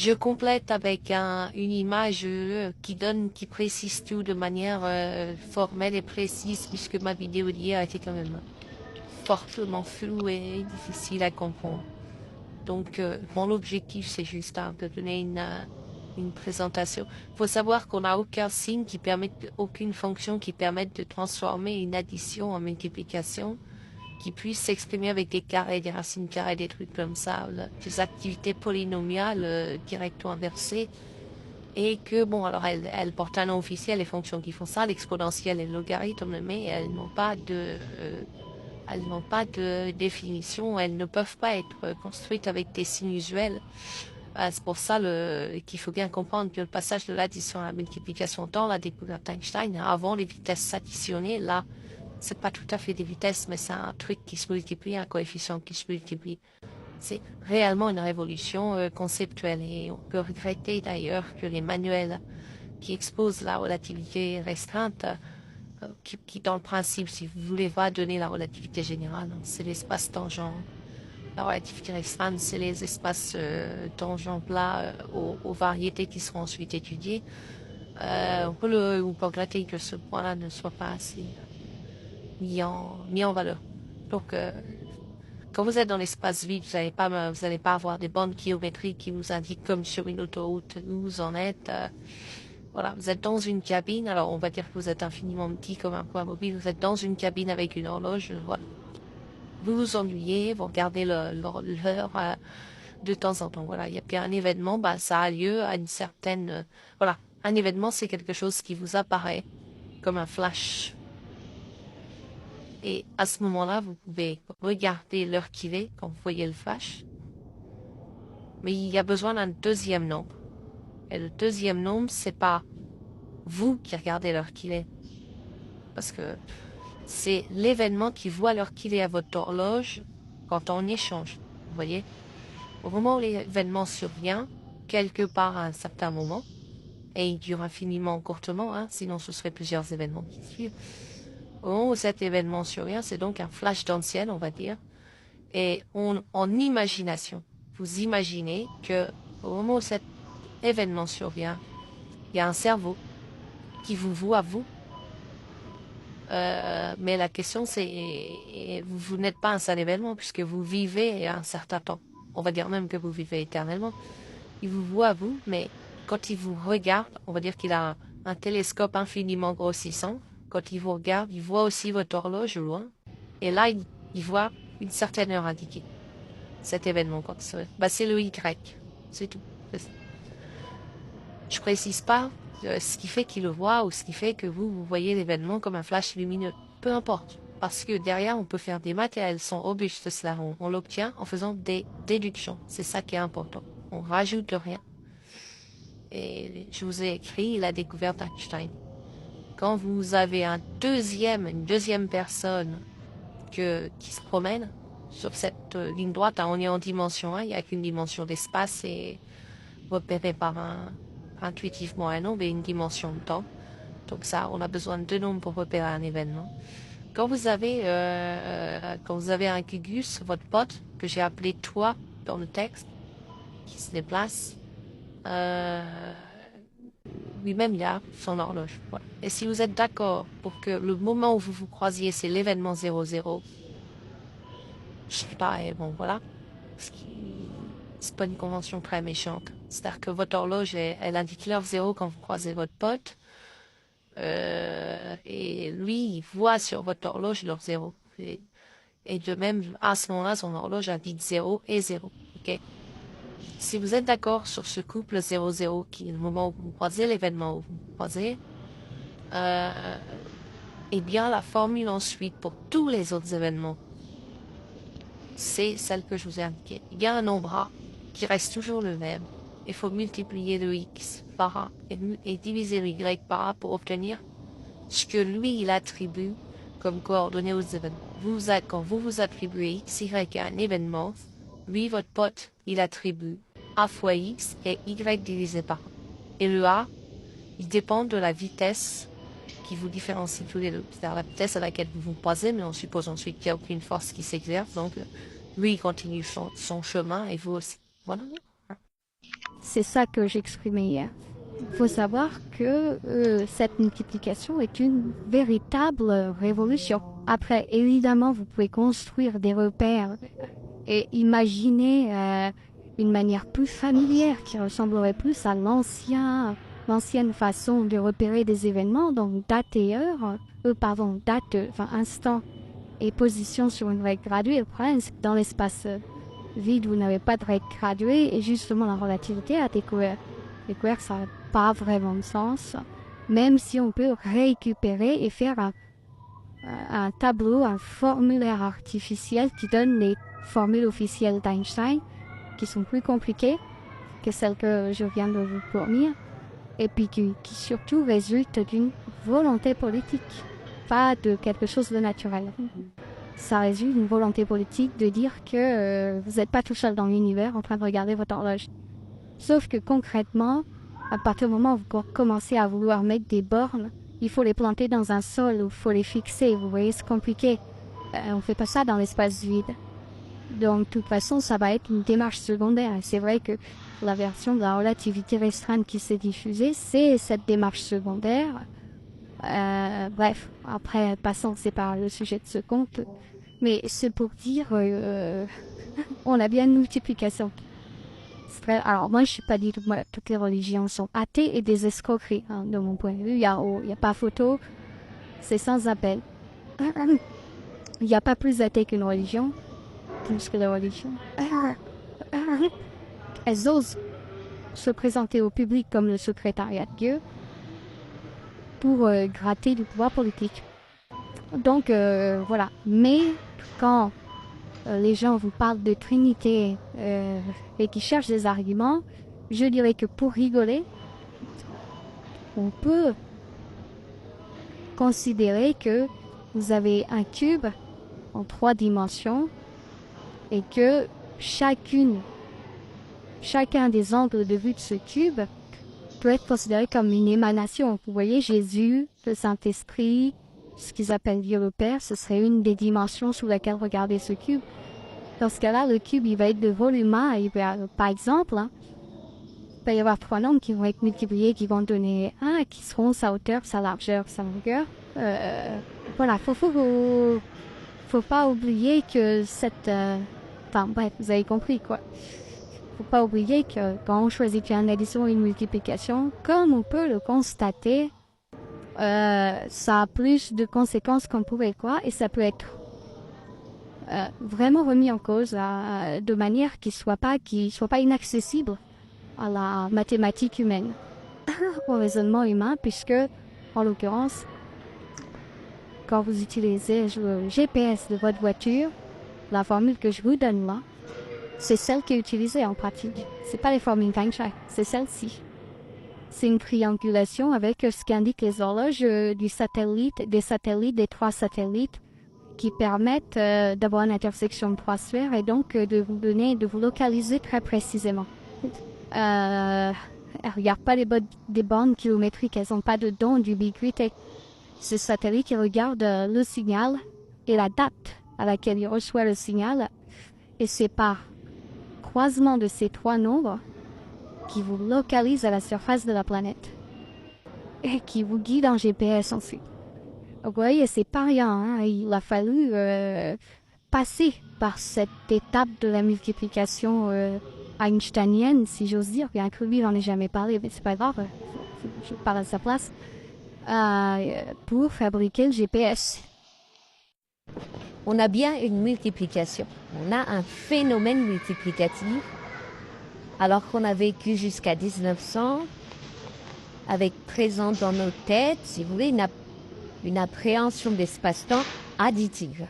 Je complète avec une image qui précise tout de manière formelle et précise, puisque ma vidéo d'hier était quand même fortement floue et difficile à comprendre. Donc, mon objectif, c'est juste de donner une présentation. Il faut savoir qu'on n'a aucun signe qui permet, aucune fonction qui permette de transformer une addition en multiplication, qui puisse s'exprimer avec des carrés, des racines carrées, des trucs comme ça, des activités polynomiales directes ou inversées. Et que, bon, alors elles portent un nom officiel, les fonctions qui font ça, l'exponentielle et le logarithme, mais elles n'ont pas de définition, elles ne peuvent pas être construites avec des signes usuels. C'est pour ça qu'il faut bien comprendre que le passage de l'addition à la multiplication dans la découverte d'Einstein, avant les vitesses s'additionner, là, c'est pas tout à fait des vitesses, mais c'est un truc qui se multiplie, un coefficient qui se multiplie. C'est réellement une révolution conceptuelle et on peut regretter d'ailleurs que les manuels qui exposent la relativité restreinte, qui dans le principe, si vous voulez, va donner la relativité générale, c'est l'espace tangent. La relativité restreinte, c'est les espaces tangents plats aux variétés qui seront ensuite étudiées. On peut regretter que ce point-là ne soit pas assez mis en valeur. Donc, quand vous êtes dans l'espace vide, vous n'allez pas avoir des bandes kilométriques qui vous indiquent comme sur une autoroute où vous en êtes. Voilà, vous êtes dans une cabine. Alors, on va dire que vous êtes infiniment petit comme un point mobile. Vous êtes dans une cabine avec une horloge. Voilà. Vous vous ennuyez, vous regardez l'heure de temps en temps. Voilà, il y a bien un événement, bah, ça a lieu à une certaine... voilà, un événement, c'est quelque chose qui vous apparaît comme un flash. Et à ce moment-là, vous pouvez regarder l'heure qu'il est quand vous voyez le flash. Mais il y a besoin d'un deuxième nombre. Et le deuxième nombre, c'est pas vous qui regardez l'heure qu'il est. Parce que c'est l'événement qui voit l'heure qu'il est à votre horloge quand on échange. Vous voyez? Au moment où l'événement survient, quelque part à un certain moment, et il dure infiniment courtement, hein, sinon ce serait plusieurs événements qui suivent. Au moment où cet événement survient, c'est donc un flash d'ancienne, on va dire. Et en imagination, vous imaginez que au moment où cet événement survient, il y a un cerveau qui vous voit vous. Mais la question c'est, vous n'êtes pas un seul événement puisque vous vivez un certain temps. On va dire même que vous vivez éternellement. Il vous voit vous, mais quand il vous regarde, on va dire qu'il a un télescope infiniment grossissant. Quand il vous regarde, il voit aussi votre horloge au loin. Et là, il voit une certaine heure indiquée. Cet événement, quand c'est le Y. C'est tout. Je précise pas ce qui fait qu'il le voit ou ce qui fait que vous voyez l'événement comme un flash lumineux. Peu importe. Parce que derrière, on peut faire des maths et elles sont robustes, cela. On l'obtient en faisant des déductions. C'est ça qui est important. On rajoute rien. Et je vous ai écrit la découverte d'Einstein. Quand vous avez une deuxième personne qui se promène sur cette ligne droite, hein, on est en dimension 1, il n'y a qu'une dimension d'espace et repéré par intuitivement un nombre et une dimension de temps. Donc ça, on a besoin de deux nombres pour repérer un événement. Quand vous avez un Gugus, votre pote, que j'ai appelé toi dans le texte, qui se déplace, lui-même il a son horloge. Voilà. Et si vous êtes d'accord pour que le moment où vous vous croisiez, c'est l'événement 00, je sais pas, et bon voilà, c'est pas une convention très méchante. C'est-à-dire que votre horloge, elle indique l'heure 0 quand vous croisez votre pote, et lui, il voit sur votre horloge l'heure 0. Et de même, à ce moment-là, son horloge indique 0 et 0. Ok. Si vous êtes d'accord sur ce couple 0-0, qui est le moment où vous croisez, l'événement où vous croisez, eh bien, la formule ensuite pour tous les autres événements, c'est celle que je vous ai indiquée. Il y a un nombre A qui reste toujours le même. Il faut multiplier le X par A et diviser le Y par A pour obtenir ce que lui, il attribue comme coordonnées aux événements. Quand vous vous attribuez X, Y à un événement, lui, votre pote, il attribue A fois X et Y divisé par A. Et le A, il dépend de la vitesse qui vous différencie tous les deux. C'est-à-dire la vitesse à laquelle vous vous croisez, mais on suppose ensuite qu'il n'y a aucune force qui s'exerce. Donc, lui, il continue son chemin et vous aussi. Voilà. C'est ça que j'exprimais hier. Il faut savoir que cette multiplication est une véritable révolution. Après, évidemment, vous pouvez construire des repères et imaginer une manière plus familière qui ressemblerait plus à l'ancienne façon de repérer des événements, donc date et heure, instant et position sur une règle graduée. Le problème, c'est que dans l'espace vide, vous n'avez pas de règle graduée et justement la relativité a découvert que ça n'a pas vraiment de sens, même si on peut récupérer et faire un tableau, un formulaire artificiel qui donne les formules officielles d'Einstein, qui sont plus compliquées que celles que je viens de vous fournir, et puis qui surtout résultent d'une volonté politique, pas de quelque chose de naturel. Ça résulte d'une volonté politique de dire que vous n'êtes pas tout seul dans l'univers en train de regarder votre horloge. Sauf que concrètement, à partir du moment où vous commencez à vouloir mettre des bornes, il faut les planter dans un sol, il faut les fixer, vous voyez, c'est compliqué. On ne fait pas ça dans l'espace vide. Donc, de toute façon, ça va être une démarche secondaire. Et c'est vrai que la version de la relativité restreinte qui s'est diffusée, c'est cette démarche secondaire. Bref, après, passons, c'est pas le sujet de ce conte. Mais c'est pour dire, on a bien une multiplication. Alors, moi, je suis pas dit que toutes les religions sont athées et des escroqueries, hein, de mon point de vue. Il y a pas photo, c'est sans appel. Il n'y a pas plus athée qu'une religion, plus que les religions. Elles osent se présenter au public comme le secrétariat de Dieu pour gratter du pouvoir politique. Donc, voilà. Mais quand les gens vous parlent de Trinité et qui cherchent des arguments, je dirais que pour rigoler, on peut considérer que vous avez un cube en 3 dimensions et que chacun des angles de vue de ce cube peut être considéré comme une émanation. Vous voyez, Jésus, le Saint-Esprit, ce qu'ils appellent Dieu le Père, ce serait une des dimensions sous laquelle regarder ce cube. Dans ce cas-là, le cube, il va être de volume A. Par exemple, il va y avoir 3 nombres qui vont être multipliés, qui vont donner 1, qui seront sa hauteur, sa largeur, sa longueur. Voilà, faut pas oublier que vous avez compris, quoi. Faut pas oublier que quand on choisit une addition et une multiplication, comme on peut le constater, ça a plus de conséquences qu'on pouvait croire et ça peut être vraiment remis en cause de manière qui soit pas inaccessible à la mathématique humaine, au raisonnement humain, puisque, en l'occurrence, quand vous utilisez le GPS de votre voiture, la formule que je vous donne là, c'est celle qui est utilisée en pratique. C'est pas les formules d'Einstein, c'est celle-ci. C'est une triangulation avec ce qu'indiquent les horloges des satellites, des 3 satellites, qui permettent d'avoir une intersection de 3 sphères et donc de vous localiser très précisément. Elles ne regardent pas des bornes kilométriques, elles n'ont pas de don d'ubiquité. Ce satellite, il regarde le signal et la date à laquelle il reçoit le signal, et c'est par croisement de ces 3 nombres qui vous localise à la surface de la planète et qui vous guide en GPS ensuite. Vous voyez, c'est pas rien, hein? Il a fallu passer par cette étape de la multiplication einsteinienne, si j'ose dire, bien que lui, j'en ai jamais parlé, mais c'est pas grave, je parle à sa place, pour fabriquer le GPS. On a bien une multiplication. On a un phénomène multiplicatif, alors qu'on a vécu jusqu'à 1900, avec présent dans nos têtes, si vous voulez, une appréhension d'espace-temps additive.